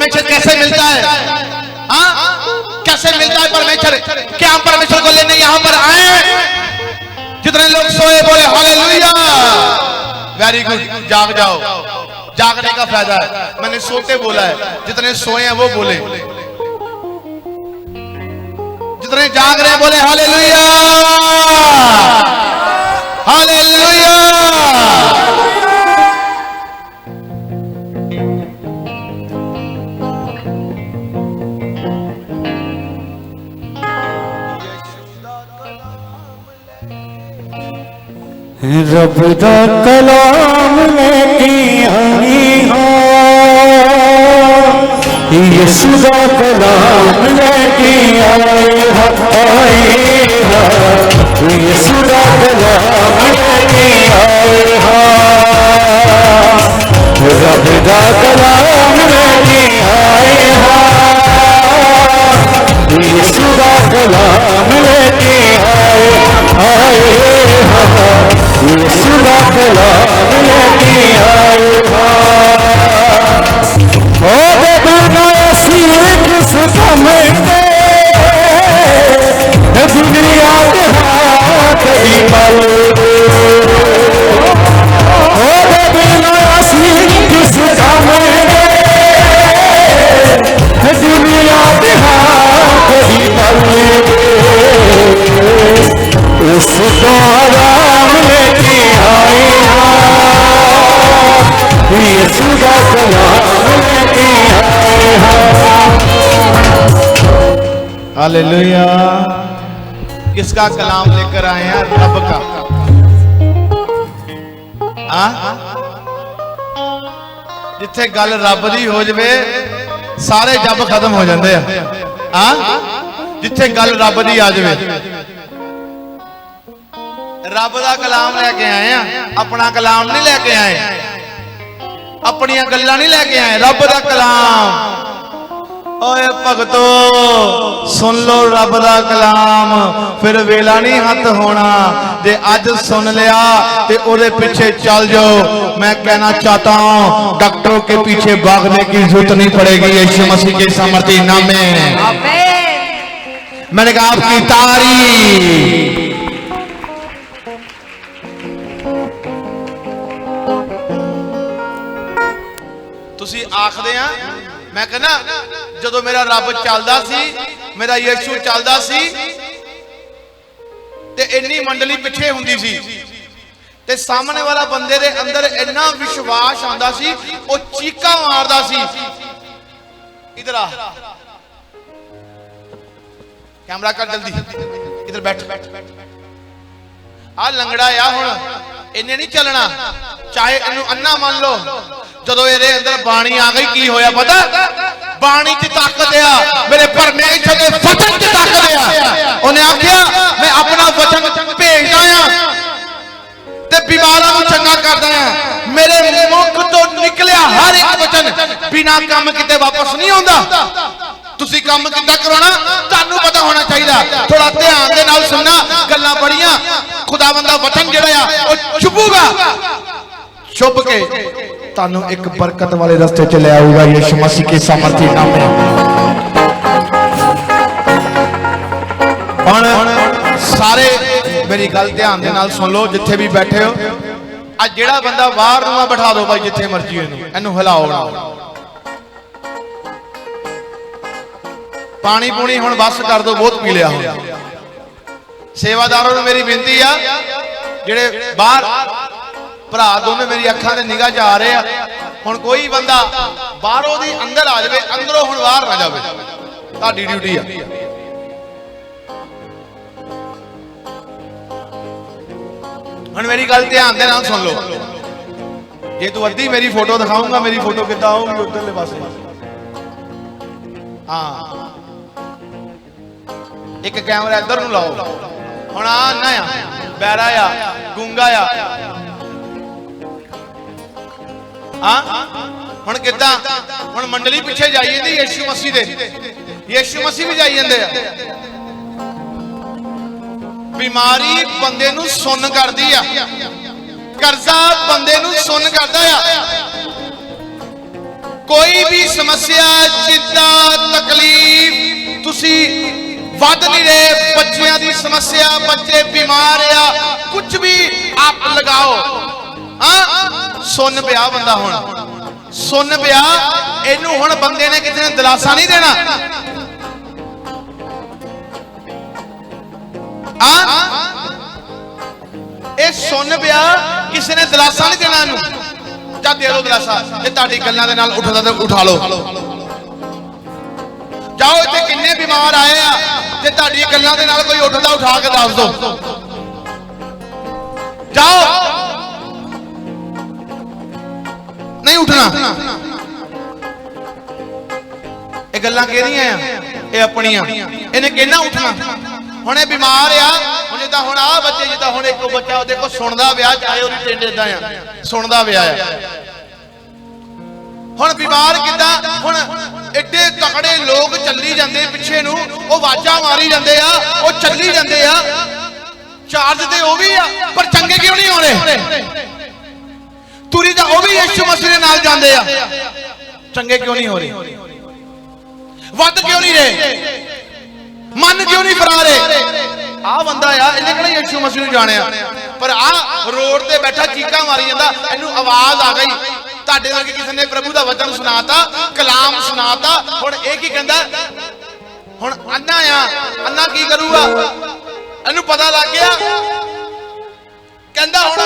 परमेश्वर कैसे मिलता है? हाँ, कैसे मिलता है परमेश्वर? क्या हम परमेश्वर को लेने यहाँ पर आए? जितने लोग सोए बोले हालेलुया। वेरी गुड, जाग जाओ, जागने का फायदा है। मैंने सोते बोला है, जितने सोए हैं वो बोले, जितने जाग रहे हैं बोले हालेलुया हालेलुया। रब दा कलाम लेके आई हाँ, यीशु दा कलाम लेके आए हाँ, यीशु दा कलाम लेके आए हाँ, रब दा कलाम लेके आए हाँ, यीशु दा कलाम लेके आए हाँ, यीशु दा कलाम लेके आए ओ बेगुना असी किस काम दे दुनिया दे हाथ दी मल ओ बेगुना असी किस काम दे दुनिया दे हाथ दी मल उस द्वारा लेके आए यीशु दा कलाम लेके आए हालेलुया। किसका कलाम लेकर आए हैं? रब का। जिथे गल रब दी हो जाए सारे जब खत्म हो जाते हैं। जिथे गल रब दी आ जाए, रब दा कलाम लेके आए हैं, अपना कलाम नहीं लेके आए, अपनी गल्लां नहीं लेके आए, रब दा कलाम। ओए भगतो सुन लो रब दा कलाम, फिर वेला नहीं हथ होना। जे अज सुन लिया ते ओदे पीछे चल जाओ। मैं कहना चाहता हूं डॉक्टरों के पीछे भागने की जरूरत नहीं पड़ेगी यीशु मसीह के सामर्थी नाम में। मैंने कहा आपकी तारीफ। तुसी आखदे आ, मैं कहना जदों मेरा रब चलदा सी, मेरा यीशु चलदा सी ते इन्नी मंडली पिछे हुंदी सी ते सामने वाला बंदे दे अंदर इन्ना विश्वास आंदा सी, ओ चीका मारदा सी। इधर आ, कैमरा कर जल्दी, इधर बैठ। आ लंगड़ा आ हुण इन्ने नहीं चलना, चाहे इनू अन्ना मान लो। जदों इहदे अंदर बाणी आ गई की होया पता? बाणी च ताकत आ, मेरे परमेश्वर दे वचन च ताकत आ। उन्हें आख्या मैं अपना वचन भेजदा आ ते बीमारां नूं चंगा करदा आ। मेरे मुख तो निकलिया हर एक वचन बिना काम किते वापस नहीं आउंदा। तुसी काम किद्दां कराना तुहानू पता होना चाहिए। थोड़ा ध्यान दे नाल सुनना, गल्लां बड़ियां खुदावंद दा वचन जिहड़ा आ ओ चुभूगा, चुभ के तानू एक बरकत वाले रास्ते च ले आऊगा यीशु मसीह के सामर्थी नाम में। सारे मेरी गल ध्यान दे नाल सुन लो, जिथे भी बैठे हो। आज जेड़ा बंदा बाहर नूं बैठा दो भाई, जिथे मर्जी इनू हिलाओ ना। पानी पूनी हुण बस कर दो, बहुत पी लिया। सेवादारों मेरी बेनती आ, जेड़े बाहर भरा दोनों मेरी अखां दे निगाह च आ रहे हैं। हुण कोई बंदा बाहरों दी अंदर आ जाए, अंदरों हुण बाहर ना जाए, तुहाडी ड्यूटी है। हुण मेरी गल ध्यान दे नाल सुन लो। जे तू अद्धी मेरी फोटो दिखाऊंगा, मेरी फोटो किद्दां आऊगी उधरले पासे? हाँ, एक कैमरा इधर नूं लाओ। हुण आ ना आ बैरा आ गूंगा आ, हुण किद्दां? हुण मंडली पिछे जाई जांदी यीशु मसीह दे, यीशु मसीह भी जाई जांदे आ। बीमारी बंदे नूं सुन्न करदी आ, कर्जा बंदे नूं सुन्न करदा आ। कोई भी समस्या चिंता तकलीफ तुसी वध नहीं रहे, बच्चों की समस्या, बच्चे बीमार या कुछ भी आप लगाओ। हाँ सुन पिया बंदा, हुण सुन पिया, इनू हुण बंदे ने किसी ने दिलासा नहीं देना। ए सुन पिया, किसी ने दिलासा नहीं देना इनू, जा दे दो दिलासा, जे तुहाडी गल्लां दे नाल उठदा ते उठा लो। जाओ इत्थे किन्ने बीमार आए आ, जे तुहाडी गल्लां दे नाल कोई उठदा उठा के दस दो। जाओ, नहीं उठना। ये गल्लां केहदियां आ? ये अपनियां। इन्हें कहना उठना। हुण ये बीमार आ, हुण जिद्दां हुण आ बच्चे, जिद्दां हुण एक बच्चा देखो सुणदा पिया, चाहे ओहदी टिंड इदां आ, सुणदा पिया आ। हुण बीमार किद्दां? हुण एडे तकड़े लोग चली जाते पिछे नूं, वो आवाज़ां मारी जाते आ, वो चली जाते आ, चार्ज ते वो भी आ, पर चंगे क्यों नहीं हो रहे? तुरी दा वो भी यीशु मसीह दे नाल जांदे आ, चंगे क्यों नहीं हो रहे? वध क्यों नहीं रहे? मन क्यों नहीं फरा रहे? आ बंदा आ, इन्हें कहना यीशु मसीह नूं जाणिया, पर आ रोड ते बैठा चीकां मारी जांदा, इहनूं आवाज़ आ गई, तुहाडे वर्गे किसी ने प्रभु दा वचन सुनाता, कलाम सुनाता, हुण इह की कहंदा? हुण अन्ना आ, अन्ना की करूगा? इहनूं पता लग गया, कहंदा हुण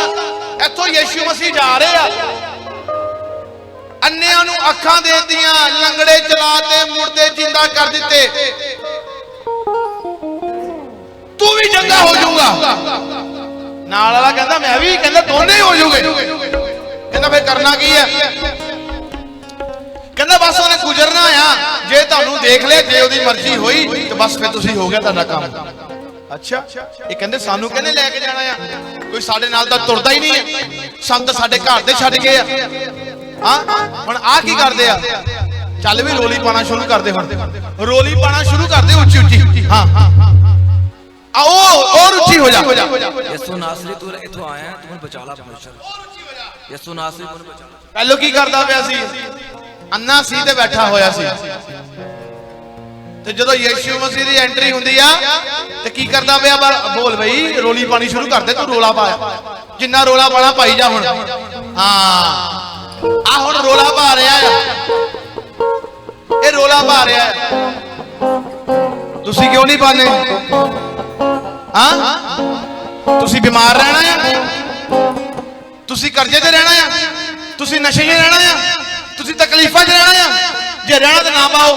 इत्थों यीशु मसीह जा रहे आ, अन्नियां नूं अखां दे दित्तियां, लंगड़े चलाते, मुर्दे जिंदा कर दिते, तू भी चंगा हो जाऊगा। नाल वाला कहंदा मैं भी, कहंदा दोने ही हो जाओगे। कहंदा फिर करना की है? कहंदा बस उन्हें गुजरना आ, जे तुहानू देख ले, जे ओदी मर्जी होई तो बस फिर तुसीं हो गया तुहाडा काम। अच्छा, ये कहंदे सानू कहने लेके जाना आ, कोई साडे नाल तां तुरदा ही नहीं है, सानू तां साडे घर दे छड्ड गए आ। हां हुण आ की करदे आ? चल भी रोली पाना शुरू कर दे, हुण रोली पाना शुरू कर दे उच्ची उच्ची। हां आओ और उच्ची हो जा। यसु नासरी तू इथों आया, तू मैनूं बचा ला परमेश्वर। यसु नासरी तू बचा ला। पहलो की करदा पिया सी? अन्ना सी ते बैठा होया सी, ते जदों यीशु मसीह दी एंट्री हुंदी आ ते की करदा पिया? बोल बई, रोली पानी शुरू कर दे, तू रोला पा, जिन्ना रोला पाना पाई जा। हुण हां आ हुण रोला पा रहा है, ये रोला पा रहा है, तुसी क्यों नहीं पाने? हाँ तुसी बीमार रहना है, तुसी कर्जे ते रहना है, तुसी नशे में रहना है, तुसी तकलीफां च रहना है। जे रहना तो ना पाओ।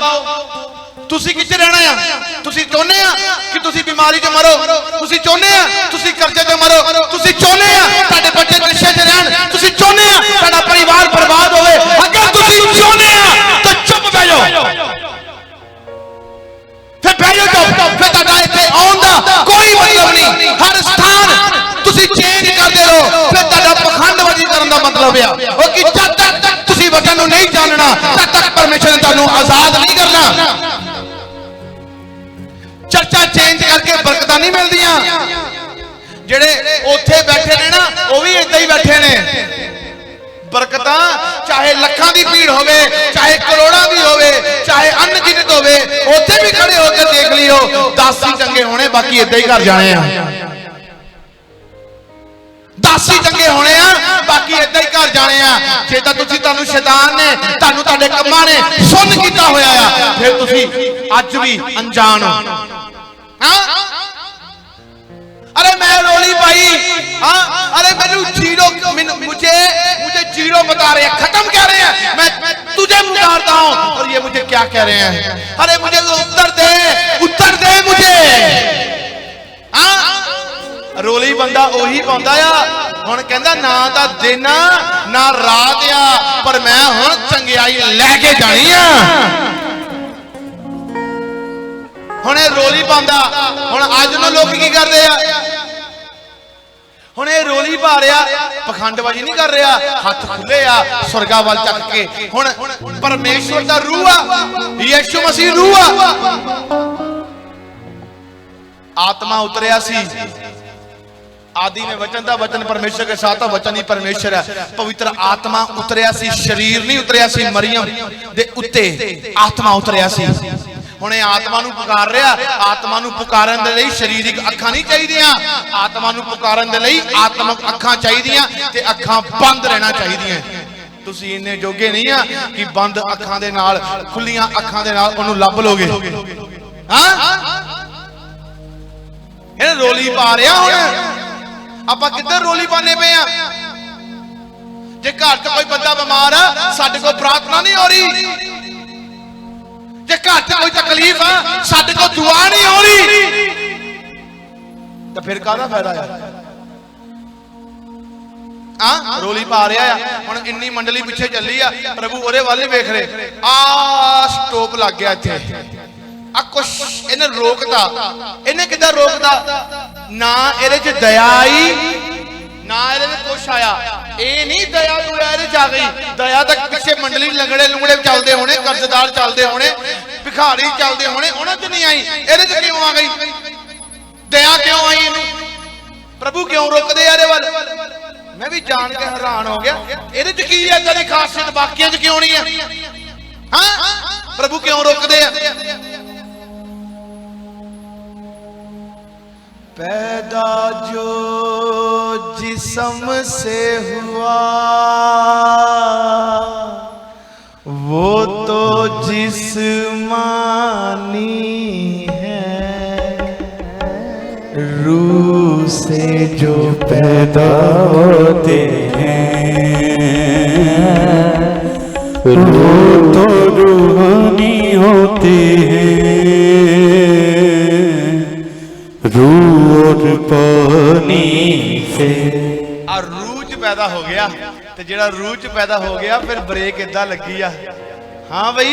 तुसी किथे रहना है? तुसी चाहुंदे आ कि तुसी बीमारी च मरो, तुसी चाहुंदे आ तुसी कर्जे च मरो, तुसी चाहुंदे आ तुहाडे बच्चे नशे च रहन, तुसी चाहुंदे आ तुहाडा परिवार बर्बाद होवे। अगर तुसी चाहुंदे आ तो चुप बैठ जाओ, फिर बैठ जाओ, फिर तुहाडा इत्थे आउण दा कोई मतलब नहीं। हर स्थान तुसी चेंज करदे रहो, फिर तुहाडा पखंडबाजी करन दा मतलब है ओ कि जद तक तुसी वचन नूं नहीं जानना तद तक परमेश्वर ने तुहानूं आजाद नहीं करना। चर्चा चेंज करके बरकतां नहीं मिलदियां। जेड़े ओथे बैठे ने ना वो भी इदां ही बैठे ने। बरकतां चाहे लखां दी भीड़ होवे, चाहे करोड़ां दी होवे, चाहे अनगिनत होवे, ओथे भी खड़े होकर देख लियो 10 ही चंगे होने, बाकी इदां ही घर जाने आ। 10 ही चंगे होने आ, बाकी इदां ही घर जाने आ। जे तां तुसीं तुहानूं शैतान ने तुहानूं तुहाडे कम्मां ने सुन कीता होया आ, फिर तुसीं अज भी अनजान हो। अरे मैं रोली पाई, हाँ अरे मैनू जीरो, मुझे जीरो बता रहे हैं, खत्म कह रहे हैं, मैं तुझे पुकारता हूं और ये मुझे क्या कह रहे हैं? अरे मुझे उत्तर दे मुझे। हाँ रोली बंदा ओही पाउंदा आ। हुण कहंदा ना तां दिन ना रात आ, पर मैं हुण चंगियाई लैके जानी आ। हुण रोली पांदा, हुण अज नूं लोग की करदे आ? हुण ये रोली पा रहा, पखंडबाजी नहीं कर रहा, हाथ खुले आ स्वर्गा वाल चक के। हुण परमेश्वर दा रूह आ, यीशु मसीह रूह आ, आत्मा उतरिया सी, आदि में वचन था, वचन परमेश्वर के साथ था, वचन ही परमेश्वर है। पवित्र आत्मा उतरिया सी, शरीर नहीं उतरिया सी। मरियम दे उत्ते आत्मा उतरिया सी। हुणे आत्मा नूं पुकार रहा, आत्मा नूं पुकारन दे लई शरीरिक अखां नहीं चाहिदियां, आत्मा नूं पुकारन दे लई आत्मक अखां चाहिदियां ते अखां बंद रहना चाहिदियां। तुसीं इन्ने जोगे नहीं आ कि बंद अखां दे नाल खुलियां अखां दे नाल ओनूं लभ लोगे। हां ਇਹ ਰੋਲੀ ਪਾ ਰਿਹਾ ਹੁਣ ਆਪਾਂ ਕਿੱਧਰ ਰੋਲੀ ਪਾਣੇ ਪਏ ਆ। ਜੇ ਘਰ 'ਚ ਕੋਈ ਬੰਦਾ ਬਿਮਾਰ ਆ ਸਾਡੇ ਕੋਲ ਪ੍ਰਾਰਥਨਾ ਨਹੀਂ ਹੋ ਰਹੀ, ਜੇ ਘਰ 'ਚ ਕੋਈ ਤਕਲੀਫ ਆ ਸਾਡੇ ਕੋਲ ਦੁਆ ਨਹੀਂ ਹੋ ਰਹੀ, ਤਾਂ ਫਿਰ ਕਾਹਦਾ ਫਾਇਦਾ ਆ। ਆ ਰੋਲੀ ਪਾ ਰਿਹਾ ਆ ਹੁਣ ਇੰਨੀ ਮੰਡਲੀ ਪਿੱਛੇ ਚੱਲੀ ਆ, ਪ੍ਰਭੂ ਉਹਦੇ ਵੱਲ ਹੀ ਵੇਖ ਰਹੇ। ਆ ਸਟੋਪ ਲੱਗ ਗਿਆ ਇੱਥੇ ਆ ਕੁਛ ਇਹਨੇ ਰੋਕਦਾ। ਇਹਨੇ ਕਿੱਦਾਂ ਰੋਕਦਾ ਨਾ ਇਹਦੇ 'ਚ ਦਇਆ ਆਈ ਨਾ ਇਹਦੇ 'ਚ ਕੁਛ ਆਇਆ। ਇਹ ਨਹੀਂ ਦਇਆ ਇਹਦੇ 'ਚ ਆ ਗਈ। ਦਇਆ ਤੱਕ ਪਿੱਛੇ ਮੰਡਲੀ ਲੰਗੜੇ ਲੁੰਗੜੇ ਚੱਲਦੇ ਹੋਣੇ, ਕਰਜ਼ਦਾਰ ਚੱਲਦੇ ਹੋਣੇ, ਭਿਖਾਰੀ ਚੱਲਦੇ ਹੋਣੇ, ਉਹਨਾਂ 'ਚ ਨਹੀਂ ਆਈ। ਇਹਦੇ 'ਚ ਕਿਉਂ ਆ ਗਈ ਦਇਆ? ਕਿਉਂ ਆਈ ਇਹਨੂੰ? ਪ੍ਰਭੂ ਕਿਉਂ ਰੋਕਦੇ ਆ ਇਹਦੇ ਵੱਲ? मैं भी जान के हैरान हो गया। ਇਹਦੇ 'ਚ ਕੀ ਹੈ ਤੇਰੀ ਖਾਸੀਅਤ ਬਾਕੀਆਂ 'ਚ ਕਿਉਂ ਨਹੀਂ ਹੈ? ਹਾਂ ਪ੍ਰਭੂ ਕਿਉਂ ਰੋਕਦੇ ਆ? पैदा जो जिस्म से हुआ वो तो जिस्मानी है, रूह से जो पैदा होते हैं रूह तो रूहानी होते हैं, रूह और पानी से। और रूह च पैदा हो गया ते जेड़ा रूह च पैदा हो गया फिर ब्रेक इदा लगी आ। हाँ भाई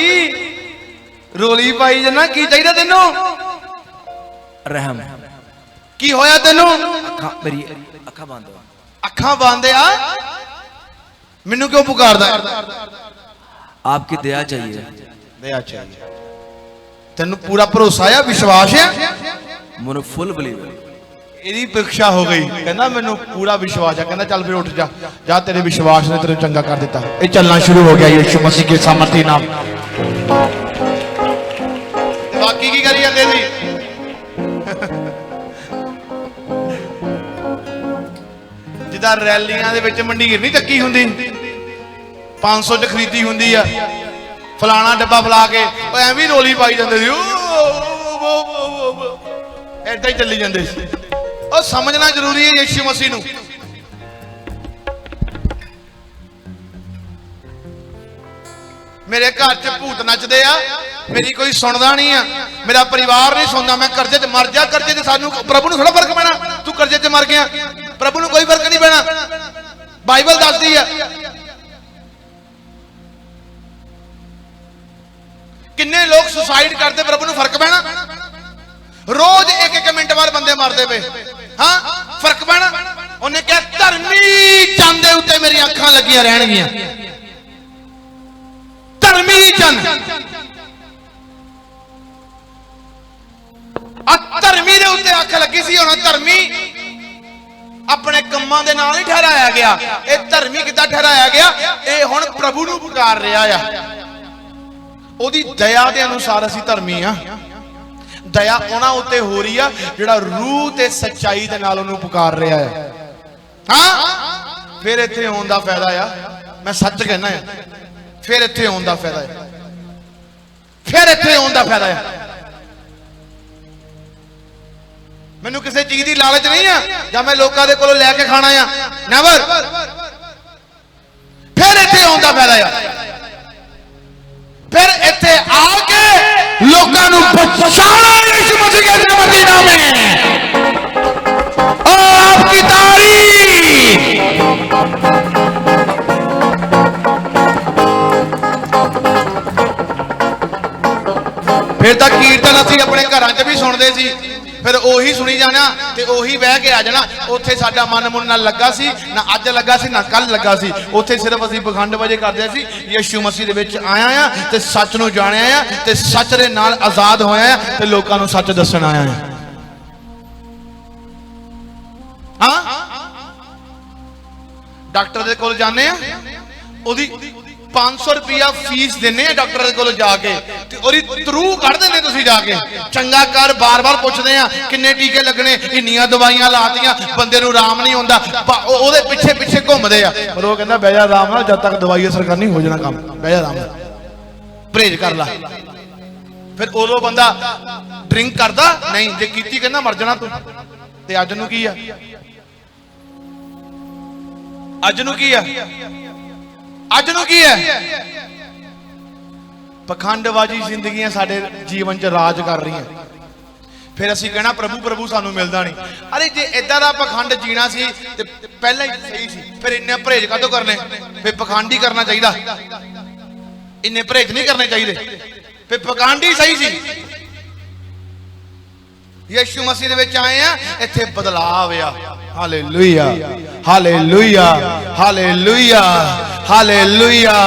रोली पाई जना की चाहिए तेनों? रहम की होया तेनों? अखा मेरी अखा बंद हो। अखा बंद आ मैनू क्यों पुकारदा? आपकी दया चाहिए। दया चाहिए। तेनू पूरा भरोसा है, विश्वास है? मुझे फुल बिलीव है। ਇਹਦੀ ਪ੍ਰੀਖਿਆ ਹੋ ਗਈ। ਕਹਿੰਦਾ ਮੈਨੂੰ ਪੂਰਾ ਵਿਸ਼ਵਾਸ ਹੈ। ਕਹਿੰਦਾ ਚੱਲ ਫਿਰ ਉੱਠ ਜਾ, ਜਾ ਤੇਰੇ ਵਿਸ਼ਵਾਸ ਨੇ ਤੈਨੂੰ ਚੰਗਾ ਕਰ ਦਿੱਤਾ। ਇਹ ਚੱਲਣਾ ਸ਼ੁਰੂ ਹੋ ਗਿਆ ਯਿਸੂ ਮਸੀਹ ਦੇ ਸਾਮਰਥੀ ਨਾਲ। ਬਾਕੀ ਕੀ ਕਰੀ ਜਾਂਦੇ ਸੀ? ਜਿੱਦਾਂ ਰੈਲੀਆਂ ਦੇ ਵਿੱਚ ਮੰਡੀਰ ਨਹੀਂ ਚੱਕੀ ਹੁੰਦੀ, 500 ਚ ਖਰੀਦੀ ਹੁੰਦੀ ਆ, ਫਲਾਣਾ ਡੱਬਾ ਫਲਾ ਕੇ ਉਹ ਐਵੇਂ ਰੋਲੀ ਪਾਈ ਜਾਂਦੇ ਸੀ। ਏਦਾਂ ਹੀ ਚੱਲੀ ਜਾਂਦੇ ਸੀ। और समझना जरूरी है यीशु मसीह नूं। मेरे घर च भूत नचदे आ, मेरी कोई सुनदा नहीं आ, मेरा परिवार नहीं सुनदा, मैं कर्जे च मर जा। कर्जे च सानू प्रभु नूं थोड़ा फर्क पैना, तू कर्जे च मर गया, प्रभु नूं कोई फर्क नहीं पैना। बाइबल दसदी है किन्ने लोग सुसाइड करते, प्रभु नूं फर्क पैना? रोज एक एक मिनट बाद बंदे मरते पे। हाँ फर्क पैना? उन्हें क्या धर्मी चंद दे उत्ते मेरी अखां लगियां रहणगियां। धर्मी चंद धर्मी दे उत्ते अख लगी सी। हुण धर्मी अपने कम्मां दे नाल नहीं ठहराया गया। ये धर्मी किद्दां ठहराया गया? ये हुण प्रभु नूं पुकार रहा है। ओदी दया दे अनुसार असीं धर्मी आ। दया उन्हां उत्ते हो रही है जिहड़ा रूह ते सच्चाई दे नाल उहनूं पुकार रहा है। हाँ फिर इत्थे आउण दा फायदा आ। मैं सच कहना है, फिर इत्थे आउण दा फायदा है, फिर इत्थे आउण दा फायदा है। मैनूं किसी चीज की लालच नहीं है जां मैं लोकां दे कोलों लैके खाना आ, नेवर। फिर इत्थे आउण दा फायदा है, फिर इत्थे आके लोकां नूं बचाना यीशु मसीह के सामर्थी नाम में। और आपकी तारीफ फिर तक कीर्तन असीं अपने घरां च भी सुनदे सी, फिर ओही सुनी जाना ते ओही बह के आ जाना। उत्थे साडा मन मुन ना लगा सी, ना अज लगा सी, ना कल लगा सी। उत्थे सिर्फ असीं पखंड वजे करदे सी। यीशु मसीह दे विच आया आ ते सच नूं जाणिया आ ते सच दे नाल आजाद होया आ ते लोकां नूं सच दस्सण आया आ। हाँ डॉक्टर दे कोल जाने ओदी 500 रुपया फीस देने डॉक्टर दे कोल जाके ते ओदी थ्रू कढ़ देने तुसी जाके चंगा कर बार बार पूछदे आ किन्ने टीके लगने इन्नियां दवाइयां लातियां बंदे नूं आराम नहीं होंदा ओदे पिछे पिछे घुमदे आ पर वो कहंदा बह जा आराम नाल जद तक दवाई असर करनी हो जाना काम बह जा आराम नाल परहेज कर ला फिर उदों बंदा ड्रिंक करदा नहीं जे कीती कहंदा मर जाना तू ते अज नूं की आ अज नूं की आ अज नूं की है पखंडबाजी जिंदगियां साडे जीवन च राज कर रही हैं फिर असीं कहना प्रभु प्रभु सानू मिलदा नहीं अरे जे इदां दा पखंड जीना सी ते पहले ही सही सी फिर इन्ने परहेज काहतों करने फिर पखंड ही करना चाहिए इन्ने परहेज नहीं करने चाहिए फिर पखंड ही सही सी यीशु मसीह दे विच आए आ इत्थे बदलाव आ हालेलुया हालेलुया हालेलुया हालेलुया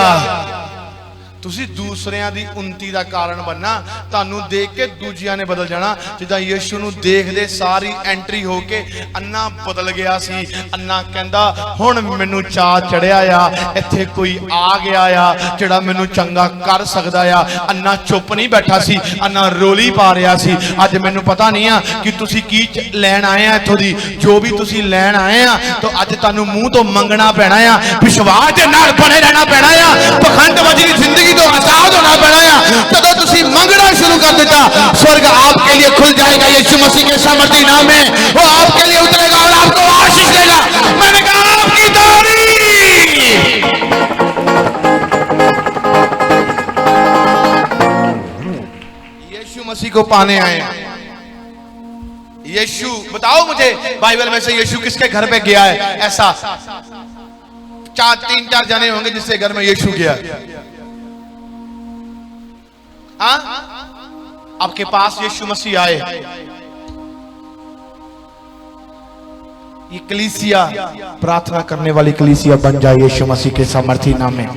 तुसी दूसरियां दी उन्नति दा कारण बनना तानू देख के दूजियां ने बदल जाना जिदा यीशु नू देखदे सारी एंट्री होके अन्ना बदल गया सी अन्ना कहंदा हुण मैनू चा चढ़िया आ इत्थे कोई आ गया आ जिहड़ा मैनू चंगा कर सकदा आ अन्ना चुप नहीं बैठा सी अन्ना रोली पा रहा सी अज मैनू पता नहीं आ कि तुसी की लैन आए आ इत्थों दी जो भी तुसी लैन आए आ तो अज तानू मुंह तो मंगना पैना आ विश्वास दे नाल बने रहना पैना आ पखंडबाजी दी जिंदगी तो आजाद होना पड़ा जब तुसी मंगना शुरू कर देता स्वर्ग आपके लिए खुल जाएगा यीशु मसीह के सामर्थी नाम में वो आपके लिए उतरेगा और आपको आशीष देगा मैंने कहा आपकी तारीफ यीशु मसीह को पाने आए यीशु बताओ मुझे बाइबल में से यीशु किसके घर पे गया है ऐसा 3-4 जने होंगे जिससे घर में यीशु गया आपके पास यीशु मसीह आए ये कलीसिया प्रार्थना करने वाली कलीसिया बन जाए यीशु मसीह के सामर्थी नाम में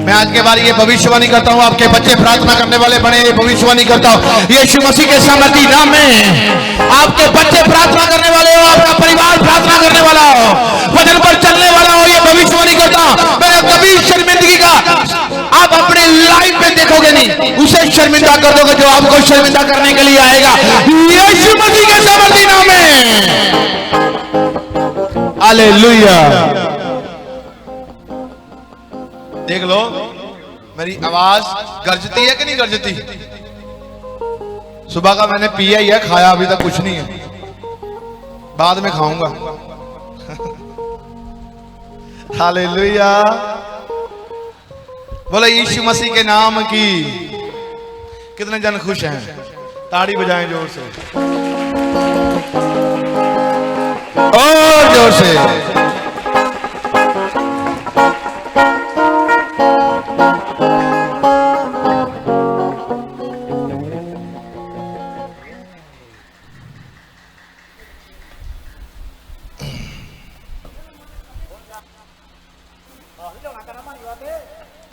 मैं आज के बारे ये भविष्यवाणी करता हूं आपके बच्चे प्रार्थना करने वाले बने ये भविष्यवाणी करता हूं यीशु मसीह के सामर्थी नाम में आपके बच्चे प्रार्थना करने वाले हो आपका परिवार प्रार्थना करने वाला हो वचन पर चलने वाला हो ये भविष्यवाणी करता हूं मैं कभी शर्मिंदगी का आप अपने लाइफ में देखोगे नहीं उसे शर्मिंदा कर दोगे जो आपको शर्मिंदा करने के लिए आएगा यीशु मसीह के सामर्थी नाम में हालेलुया देख लो मेरी आवाज गरजती है कि नहीं गरजती सुबह का मैंने पिया ही है खाया अभी तक कुछ नहीं है बाद में खाऊंगा हालेलुया बोले यीशु मसीह के नाम की कितने जन खुश हैं ताड़ी बजाएं जोर से और जोर से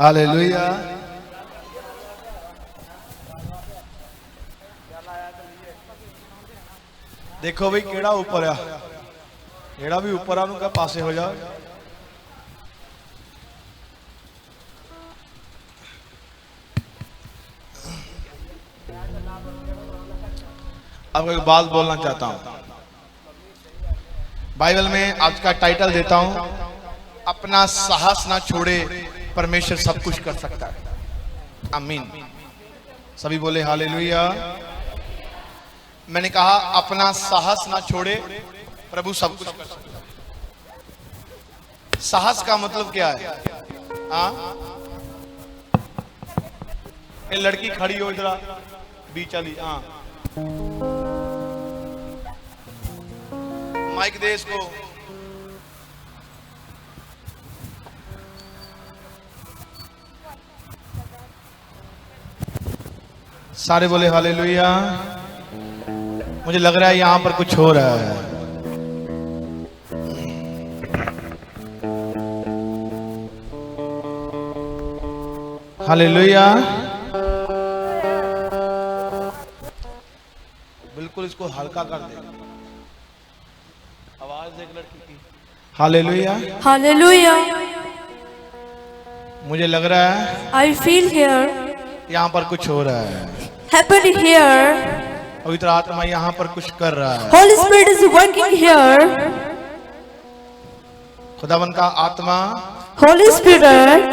हालेलुया देखो भाई केड़ा ऊपर आ जेड़ा भी ऊपर आ का पासे हो जा अब एक बात बोलना चाहता हूं बाइबल में आज का टाइटल देता हूं अपना साहस ना छोड़े परमेश्वर सब कुछ कर सकता है आमीन सभी बोले हालेलुया मैंने कहा अपना साहस ना छोड़े प्रभु सब कुछ कर सकता है साहस का मतलब क्या है ये लड़की खड़ी हो जरा बीच वाली माइक दे इसको सारे बोले हालेलुया मुझे लग रहा है यहां पर कुछ हो रहा है हालेलुया बिल्कुल इसको हल्का कर दे हालेलुया। Hallelujah. मुझे लग रहा है I feel here. यहाँ पर कुछ हो रहा है। Happened here. पवित्र आत्मा यहाँ पर कुछ कर रहा है। Holy Spirit is working here. खुदावन का आत्मा Holy Spirit,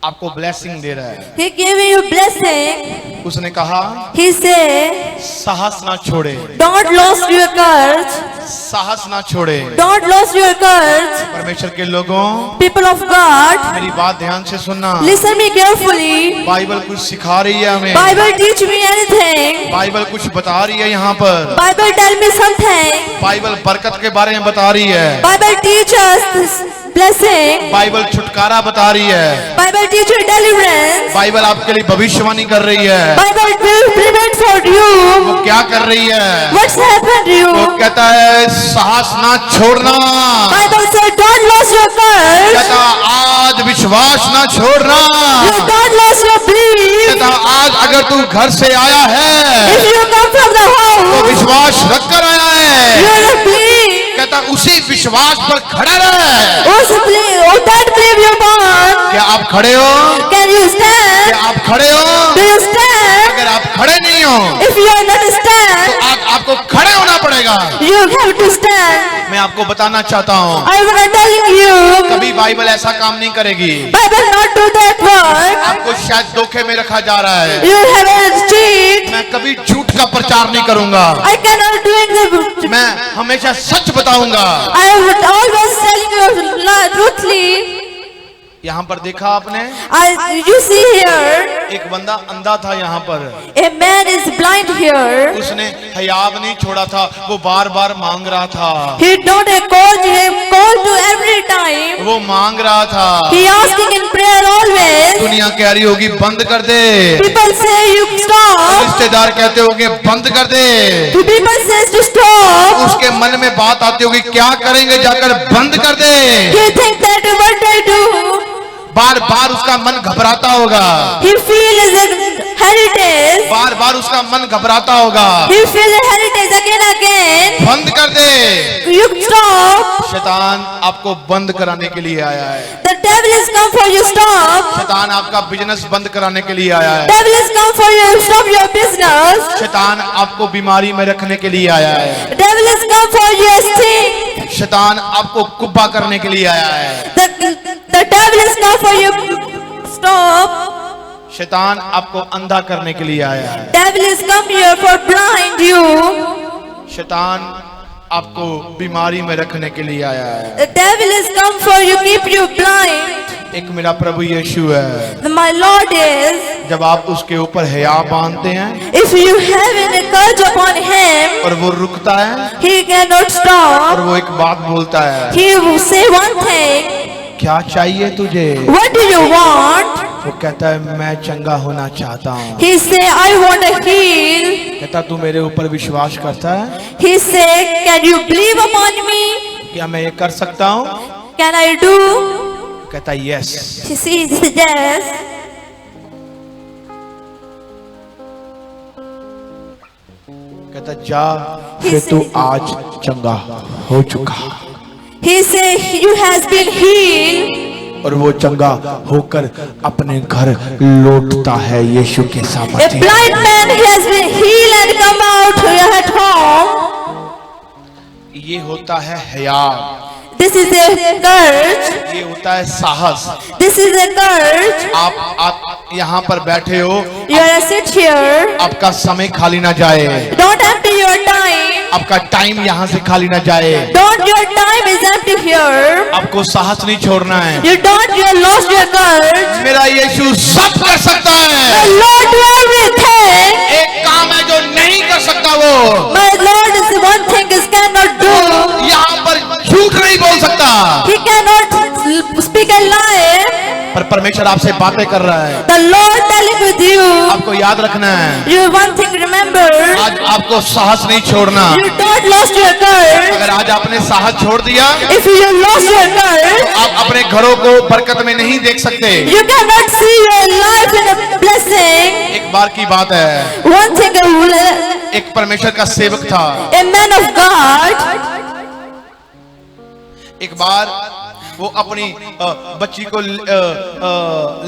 आपको ब्लेसिंग दे रहा है। He gave you blessing. उसने कहा He said, साहस ना छोड़े, don't lose your courage. साहस ना छोड़े। Don't lose your courage. परमेश्वर के लोगों, People of God, मेरी बात ध्यान से सुनना। listen me carefully. बाइबल कुछ सिखा रही है हमें। Bible teach me anything. Bible कुछ बता रही है यहाँ पर। Bible tell me something. Bible बरकत के बारे में बता रही है। Bible teach us this blessing. Bible छुटकारा बता रही है। Bible teach you deliverance. Bible आपके लिए भविष्यवाणी कर रही है। Bible will prevent for वो you. क्या कर रही है? What's happened to वो you? कहता है साहस ना छोड़ना। Bible said don't lose your courage. कहता आज विश्वास ना छोड़ना। You don't lose your belief. कहता आज अगर तू घर से आया है If you come from the तो house, विश्वास रख कर आया है। you will believe. कहता उसी विश्वास पर खड़ा रहे। That believe you born. क्या आप खड़े हो? Can you stand? क्या आप खड़े हो? Do you stand? अगर आप खड़े नहीं हो If you are not तो stand, आपको खड़े होना पड़ेगा। you have to stand. मैं आपको बताना चाहता हूँ I am telling you, कभी बाइबल ऐसा काम नहीं करेगी। Bible not do that work. आपको शायद धोखे में रखा जा रहा है। You have a cheat. मैं कभी झूठ का प्रचार नहीं करूंगा। I cannot doing the. मैं हमेशा सच बताऊंगा। I am always telling you truthfully. यहाँ पर देखा आपने You see here, एक बंदा अंधा था यहाँ पर। a man is blind here. उसने हयाब नहीं छोड़ा था, वो बार बार मांग रहा था। He don't call him, call to every time. वो मांग रहा था। He asking in prayer always. दुनिया कह रही होगी बंद कर दे। People say you stop. रिश्तेदार कहते होंगे बंद कर दे। People says to stop. उसके मन में बात आती होगी क्या करेंगे जाकर बंद कर दे। He think that what I do. बार बार उसका मन घबराता होगा। He feels heritage. बार बार उसका मन घबराता होगा। He feels heritage again. बंद कर दे। You stop. शैतान आपको बंद कराने के लिए आया है। The devil is come for you stop. शैतान आपका बिजनेस बंद कराने के लिए आया है। Devil is come for you stop your business. शैतान आपको बीमारी में रखने के लिए आया है। Devil is come for you stink. शैतान आपको कुब्बा करने के लिए आया है। The devil is come for you stop. शैतान आपको अंधा करने के लिए आया है। Devil is come here for blind you. शैतान आपको बीमारी में रखने के लिए आया है। The devil is come for you keep you blind. एक मेरा प्रभु यीशु है। My Lord is. जब आप उसके ऊपर हया बांधते हैं If you have any curse upon him, और वो रुकता है he cannot और stop. वो एक बात बोलता है He will say one thing. क्या चाहिए तुझे? What do you want? वो कहता है मैं चंगा होना चाहता हूँ। He say I want to heal. कहता तू मेरे ऊपर विश्वास करता है? He say can you believe upon me? क्या मैं ये कर सकता हूँ? Can I do? कहता यस। He says yes. कहता जा फिर तू आज चंगा हो चुका। He say you has been healed. और वो चंगा होकर अपने घर लौटता है यीशु के A सामने। blind man he has been healed and come out at home. ये होता है हया, This is a courage. ये होता है साहस। This is a courage. आप यहाँ पर बैठे हो, You are sit here. आपका समय खाली ना जाए, Don't empty your time. आपका टाइम यहाँ से खाली ना जाए। Don't your time is empty here. आपको साहस नहीं छोड़ना है। You don't you lost your courage. मेरा यीशु सब कर सकता The है। Lord do everything. एक काम है जो नहीं कर सकता वो, My Lord is the one thing is cannot do. यहाँ पर झूठ नहीं बोल सकता। He cannot speak a lie. पर परमेश्वर आपसे बातें कर रहा है। The Lord telling with you. आपको याद रखना है, You one thing remember. आज आपको साहस नहीं छोड़ना। You don't lost your courage. अगर आज आपने साहस छोड़ दिया If you lost your courage, आप अपने घरों को बरकत में नहीं देख सकते। you cannot see your life in a blessing. एक बार की बात है, One thing एक परमेश्वर का सेवक था। a man of God. एक बार वो अपनी बच्ची को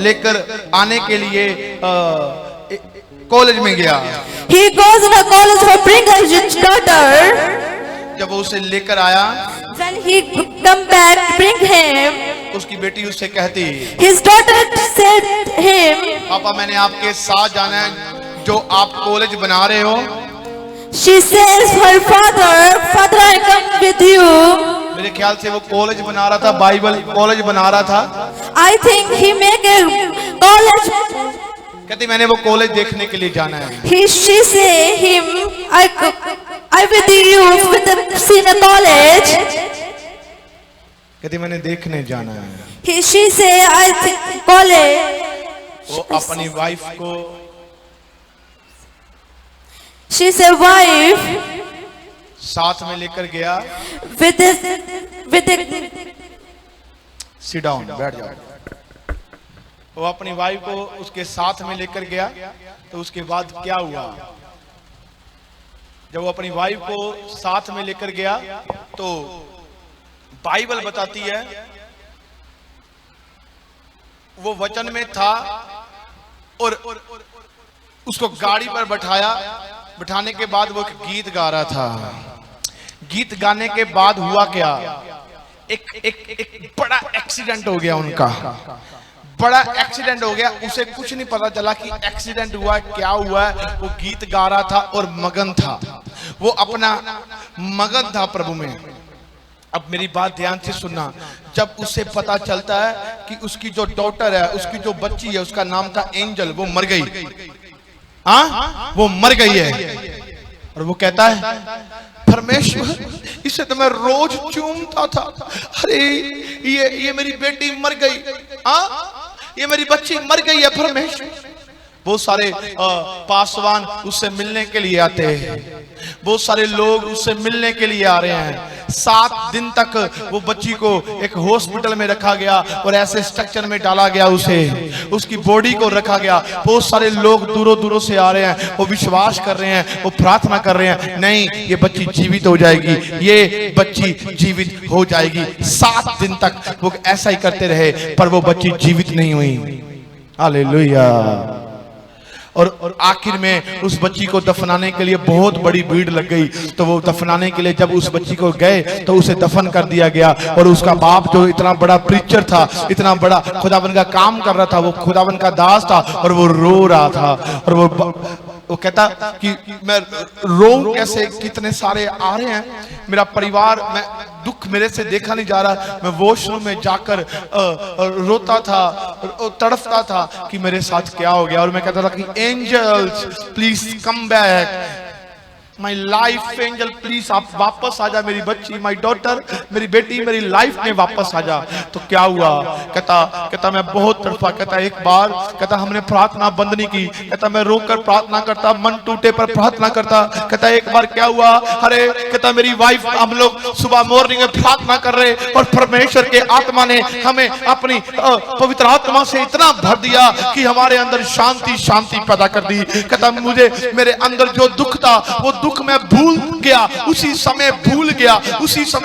लेकर आने के लिए कॉलेज में गया। He goes in a college for bring his daughter. जब वो उसे लेकर आया, When he come back, bring him. उसकी बेटी उससे कहती, His daughter said him, पापा मैंने आपके साथ जाना है, जो आप कॉलेज बना रहे हो। she says her father I come with you. मेरे ख्याल से वो कॉलेज बना रहा था, बाइबल कॉलेज बना रहा था। I think he make a college. कहती मैंने वो कॉलेज देखने के लिए जाना है। She say him, I with you with the senior college. कहती मैंने देखने जाना है। She say I think college. वो अपनी वाइफ को, she say wife साथ में लेकर गया। with सिट डाउन, बैठ जाओ। वो अपनी वाइफ को उसके साथ में लेकर गया। तो उसके बाद क्या हुआ, जब वो अपनी वाइफ को साथ में लेकर गया तो बाइबल बताती है, वो वचन में था और उसको गाड़ी पर बिठाने के बाद वो एक गीत गा रहा था। गीत गाने के बाद हुआ क्या, एक बड़ा एक्सीडेंट हो गया उनका, बड़ा एक्सीडेंट हो गया। उसे कुछ नहीं पता चला कि एक्सीडेंट हुआ, क्या हुआ है। वो गीत गा रहा था और मगन था, वो अपना मगन था प्रभु में। अब मेरी बात ध्यान से सुनना, जब उसे पता चलता है कि उसकी जो डॉटर है, उसकी जो बच्ची है, उसका नाम था एंजल, वो मर गई। हाँ, वो मर गई है। और वो कहता है परमेश्वर, इसे तो मैं रोज चूमता था, अरे ये मेरी बेटी मर गई, ये मेरी बच्ची मर गई है परमेश्वर। बहुत सारे पासवान उससे मिलने के लिए आते हैं, बहुत सारे लोग उससे मिलने के लिए आ रहे हैं। 7 दिन तक वो बच्ची को एक हॉस्पिटल में रखा गया और ऐसे स्ट्रक्चर में डाला गया, उसे उसकी बॉडी को रखा गया। बहुत सारे लोग दूरों दूरों से आ रहे हैं, वो विश्वास कर रहे हैं, वो प्रार्थना कर रहे हैं, नहीं ये बच्ची जीवित हो जाएगी, ये बच्ची जीवित हो जाएगी। 7 दिन तक वो ऐसा ही करते रहे, पर वो बच्ची जीवित नहीं हुई। हालेलुया। और आखिर में उस बच्ची को दफनाने के लिए बहुत बड़ी भीड़ लग गई। तो वो दफनाने के लिए जब उस बच्ची को गए तो उसे दफन कर दिया गया। और उसका बाप जो इतना बड़ा प्रीचर था, इतना बड़ा खुदावन का काम कर रहा था, वो खुदावन का दास था, और वो रो रहा था। और वो कहता कि मैं रो कैसे, कितने सारे आ रहे हैं, मेरा परिवार, मैं दुख मेरे से देखा नहीं जा रहा। मैं वॉशरूम में जाकर रोता था, तड़पता था कि मेरे साथ क्या हो गया। और मैं कहता था कि angels please come back, my life angel please आप वापस आ जा, मेरी बच्ची, माई डॉटर, मेरी बेटी मेरी लाइफ में वापस आ जा। तो क्या हुआ, कहता मैं बहुत तड़पा। कहता एक बार, कहता हमने प्रार्थना बंद नहीं की। कहता मैं रोकर प्रार्थना करता, मन टूटे पर प्रार्थना करता। कहता एक बार क्या हुआ, अरे कहता मेरी वाइफ, हम लोग सुबह मॉर्निंग में प्रार्थना कर रहे और परमेश्वर के आत्मा ने हमें अपनी पवित्र आत्मा से इतना भर दिया कि हमारे अंदर शांति पैदा कर दी। कहता मुझे मेरे अंदर जो दुख था, वो दुख मैं भूल गया, उसी समय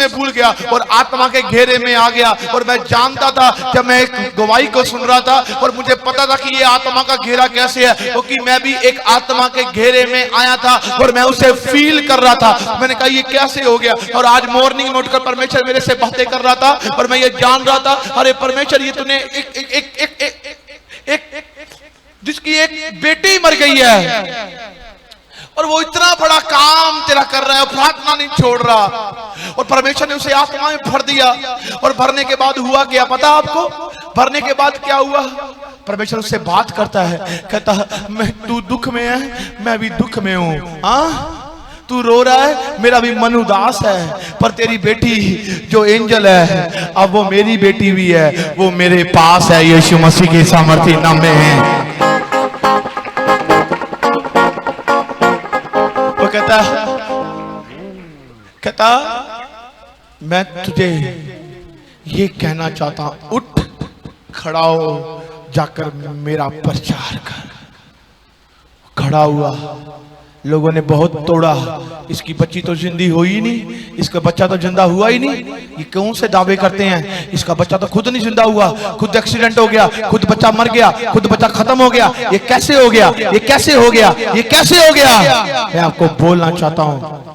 भूल गया और आत्मा के घेरे में आ गया। और मैं जानता था, जब मैं एक गवाही को सुन रहा था और मुझे पता था कि ये आत्मा का घेरा कैसे है, क्योंकि मैं भी एक आत्मा के घेरे में आया था और मैं उसे फील कर रहा था। मैंने कहा ये कैसे हो गया। और आज मॉर्निंग में उठकर परमेश्वर मेरे से बातें कर रहा था और मैं ये जान रहा था, अरे परमेश्वर ये तूने एक जिसकी एक बेटी मर गई है और वो इतना बड़ा काम तेरा कर रहा है, प्रार्थना नहीं छोड़ रहा। और परमेश्वर ने उसे आत्मा में भर दिया। और भरने के बाद हुआ क्या पता आपको, भरने के बाद क्या हुआ, परमेश्वर उससे बात करता है। कहता मैं, तू दुख में है, मैं भी दुख में हूं। हाँ, तू रो रहा है, मेरा भी मन उदास है, पर तेरी बेटी जो एंजल है, अब वो मेरी बेटी भी है, वो मेरे पास है, यीशु मसीह के सामर्थी नाम में है। कहता मैं तुझे ये कहना चाहता हूं, उठ खड़ा हो, जाकर मेरा प्रचार कर। खड़ा हुआ, लोगों ने बहुत तोड़ा, इसकी बच्ची तो जिंदी हुई ही नहीं, इसका बच्चा तो जिंदा हुआ ही नहीं। ये कौन से दावे करते हैं, इसका बच्चा तो खुद नहीं जिंदा हुआ, खुद एक्सीडेंट हो गया, खुद बच्चा मर गया, खुद बच्चा खत्म हो गया, ये कैसे हो गया, ये कैसे हो गया, ये कैसे हो गया। मैं आपको बोलना चाहता हूं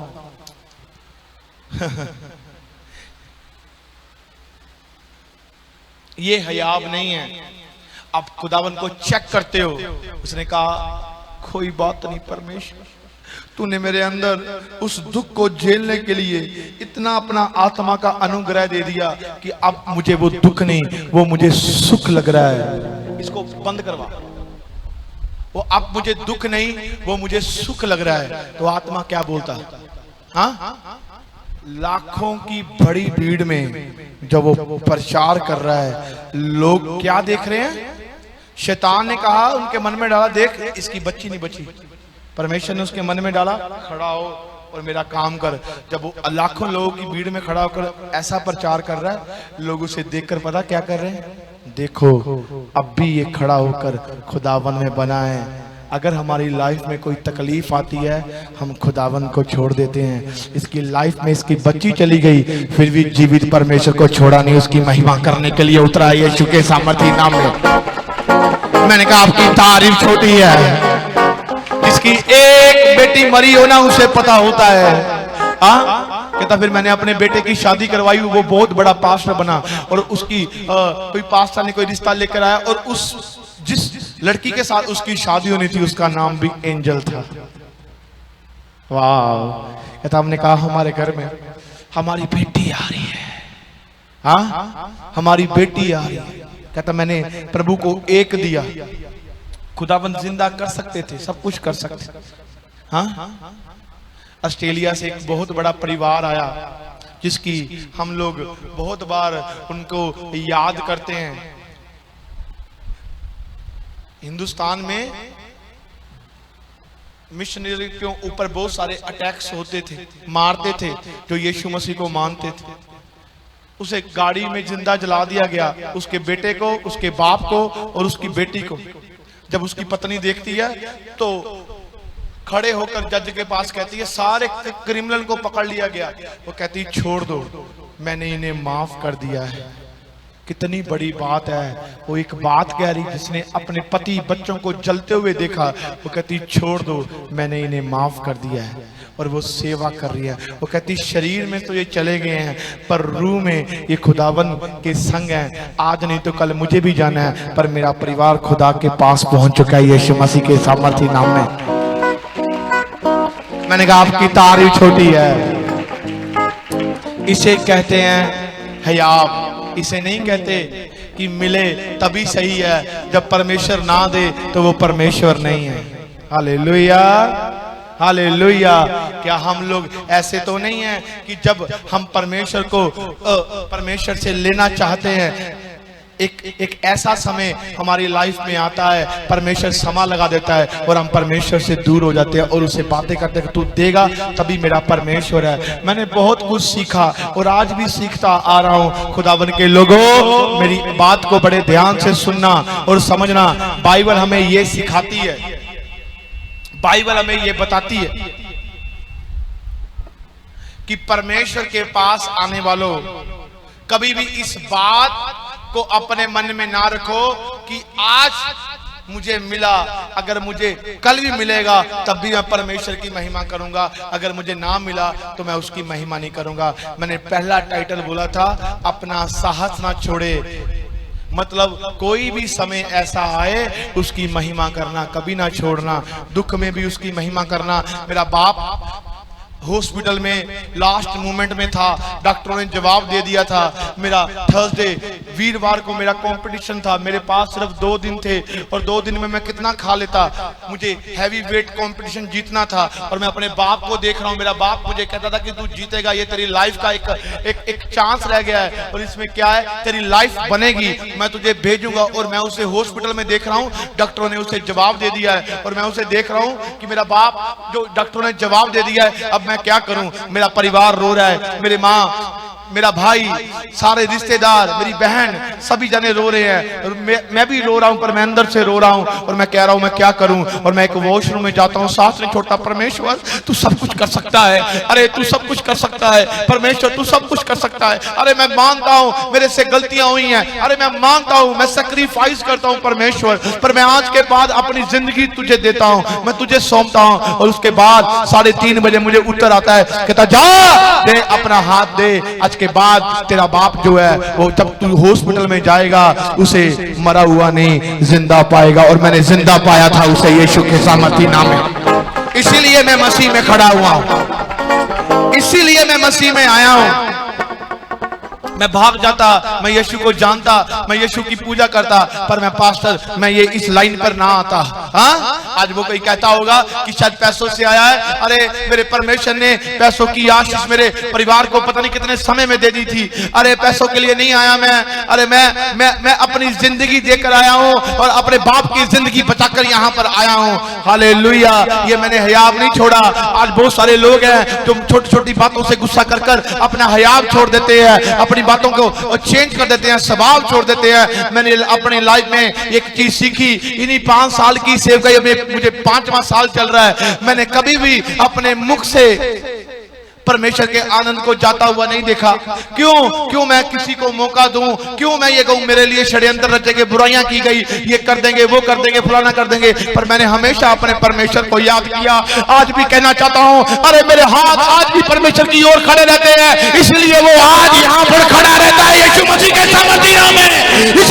ये हयाब नहीं है। आप खुदावन को चेक करते हो। उसने कहा कोई बात नहीं परमेश्वर, तूने मेरे अंदर उस दुख को झेलने के लिए इतना अपना आत्मा का अनुग्रह दे दिया कि अब मुझे वो दुख नहीं, वो मुझे सुख लग रहा है। इसको बंद करवा। वो अब मुझे दुख नहीं, वो मुझे सुख लग रहा है। तो आत्मा क्या बोलता? हाँ, लाखों की बड़ी भीड़ में जब वो प्रचार कर रहा है, लोग क्या देख रहे हैं? शैतान ने कहा, उनके मन में डाला, देख इसकी बच्ची नहीं बची। परमेश्वर ने उसके मन में डाला, खड़ा हो और मेरा काम कर। जब वो लाखों लोगों की भीड़ में खड़ा होकर ऐसा प्रचार कर रहा है, लोग उसे देखकर पता क्या कर रहे हैं? देखो अब भी ये खड़ा होकर खुदावन में बना है। अगर हमारी लाइफ में कोई तकलीफ आती है, हम खुदावन को छोड़ देते हैं। इसकी लाइफ में इसकी बच्ची चली गई, फिर भी जीवित परमेश्वर को छोड़ा नहीं, उसकी महिमा करने के लिए उतरा यीशु के सामर्थी नाम में। मैंने कहा आपकी तारीफ छोटी है। जिसकी एक बेटी मरी हो ना, उसे पता होता है। कहता फिर मैंने अपने बेटे की शादी करवाई, वो बहुत बड़ा पास्टर बना और उसकी कोई पास्टर ने कोई रिश्ता लेकर आया और उस जिस लड़की के साथ उसकी शादी होनी थी उसका नाम भी एंजल था। वाह। कहता हमने कहा हमारे घर में हमारी बेटी आ रही है। हाँ, हमारी बेटी आ रही है। कहता मैंने प्रभु को एक दिया, खुदाबंद जिंदा कर सकते थे, सब कुछ कर सकते। हाँ, ऑस्ट्रेलिया से एक बहुत बड़ा परिवार आया जिसकी हम लोग बहुत बार उनको याद करते हैं। हिंदुस्तान में मिशनरी के ऊपर बहुत सारे अटैक्स होते थे, मारते थे जो यीशु मसीह को मानते थे। उसे गाड़ी में जिंदा जला दिया गया, उसके बेटे को, उसके बाप को और उसकी बेटी को। जब उसकी पत्नी देखती है तो खड़े होकर जज के पास कहती है सारे क्रिमिनल को पकड़ लिया गया। वो कहती है छोड़ दो, मैंने इन्हें माफ कर दिया है। कितनी बड़ी बात है। वो एक बात कह रही जिसने अपने पति बच्चों को जलते हुए देखा, वो कहती छोड़ दो, मैंने इन्हें माफ कर दिया है। और वो सेवा कर रही है। वो कहती शरीर में तो ये चले गए हैं पर रूह में ये खुदावन के संग हैं। आज नहीं तो कल मुझे भी जाना है, पर मेरा परिवार खुदा के पास पहुंच चुका है यीशु मसीह के सामर्थी नाम में। मैंने कहा आपकी तारीफ छोटी है। इसे कहते हैं हयाब। इसे नहीं कहते कि मिले तभी सही है, जब परमेश्वर ना दे तो वो परमेश्वर नहीं है। Hallelujah, hallelujah. क्या हम लोग ऐसे तो नहीं हैं कि जब हम परमेश्वर को परमेश्वर से लेना चाहते हैं, एक ऐसा समय हमारी लाइफ में आता है, परमेश्वर समा लगा देता है और हम परमेश्वर से दूर हो जाते हैं और उससे बातें करते हैं तू देगा तभी मेरा परमेश्वर है। मैंने बहुत कुछ सीखा और आज भी सीखता आ रहा हूँ। खुदावन के लोगों, मेरी बात को बड़े ध्यान से सुनना और समझना। बाइबल हमें ये सिखाती है, बाइबल हमें ये बताती है कि परमेश्वर के पास आने वालों कभी भी इस बात को अपने मन में ना रखो कि आज मुझे मिला, अगर मुझे कल भी मिलेगा तब भी मैं परमेश्वर की महिमा करूंगा, अगर मुझे ना मिला तो मैं उसकी महिमा नहीं करूंगा। मैंने पहला टाइटल बोला था, अपना साहस ना छोड़े। मतलब कोई भी समय ऐसा आए उसकी महिमा करना, कभी ना छोड़ना। दुख में भी उसकी महिमा करना। मेरा बाप हॉस्पिटल में लास्ट मोमेंट में था, डॉक्टरों ने जवाब दे दिया था। मेरा थर्सडे वीरवार को मेरा कंपटीशन था, मेरे पास सिर्फ 2 दिन थे और 2 दिन में मैं कितना खा लेता। मुझे हैवी वेट कंपटीशन जीतना था और मैं अपने बाप को देख रहा हूँ। मेरा बाप मुझे कहता था कि तू जीतेगा, ये तेरी लाइफ का एक चांस रह गया है और इसमें क्या है, तेरी लाइफ बनेगी, मैं तुझे भेजूंगा। और मैं उसे हॉस्पिटल में देख रहा हूँ, डॉक्टरों ने उसे जवाब दे दिया है और मैं उसे देख रहा हूँ कि मेरा बाप जो डॉक्टरों ने जवाब दे दिया है, अब मैं क्या करूं। मेरा परिवार रो रहा है, मेरा भाई, सारे रिश्तेदार, मेरी बहन, सभी जने रो रहे हैं। मैं भी रो रहा हूं, पर मैं अंदर से रो रहा हूं और मैं कह रहा हूं मैं क्या करूं। और मैं एक वॉशरूम में जाता हूं, साथ में छोटा, परमेश्वर तू सब कुछ कर सकता है, अरे तू सब कुछ कर सकता है, परमेश्वर तू सब कुछ कर सकता है। अरे मैं मानता हूं मेरे से गलतियां हुई हैं, अरे मैं मानता हूं, मैं सैक्रिफाइस करता हूं परमेश्वर, पर मैं आज के बाद अपनी जिंदगी तुझे देता हूं, मैं तुझे सौंपता हूं। और उसके बाद 3:30 बजे मुझे उत्तर आता है, कहता जा दे अपना हाथ दे, आज के बाद तेरा बाप जो है वो जब तू हॉस्पिटल में जाएगा उसे मरा हुआ नहीं जिंदा पाएगा। और मैंने जिंदा पाया था उसे यीशु के सामर्थी नाम में। इसीलिए मैं मसीह में खड़ा हुआ हूं, इसीलिए मैं मसीह में आया हूं। मैं भाग जाता, मैं यीशु को जानता, मैं यीशु की पूजा करता, पर मैं पास्टर, मैं ये इस लाइन पर ना आता। हाँ, आज वो कोई कहता होगा कि शायद पैसों से आया है। अरे मेरे परमेश्वर ने पैसों की आशीष मेरे परिवार को पता नहीं कितने समय में दे दी थी। अरे पैसों के लिए नहीं आया मैं, अरे मैं अपनी जिंदगी देकर आया हूँ और अपने बाप की जिंदगी बचाकर यहाँ पर आया हूँ। हालेलुया, ये मैंने हयाब नहीं छोड़ा। आज बहुत सारे लोग हैं जो छोटी छोटी बातों से गुस्सा कर अपना हयाब छोड़ देते हैं, अपनी बातों को चेंज कर देते हैं, स्वभाव छोड़ देते हैं। मैंने अपने लाइफ में एक चीज सीखी, इन्हीं 5 साल की सेवकाई में मुझे 5वां साल चल रहा है, मैंने कभी भी अपने मुख से परमेश्वर के आनंद को जाता हुआ नहीं देखा। क्यों मैं किसी को मौका दूं, क्यों मैं ये कहूं मेरे लिए षड्यंत्र रचेंगे, बुराइयां की गई, ये कर देंगे, वो कर देंगे, फलाना कर देंगे, पर मैंने हमेशा अपने परमेश्वर को याद किया। आज भी कहना चाहता हूं, अरे मेरे हाथ आज भी परमेश्वर की ओर खड़े रहते हैं, इसलिए वो आज यहां पर खड़ा रहता है यीशु मसीह के सामर्थी नाम में।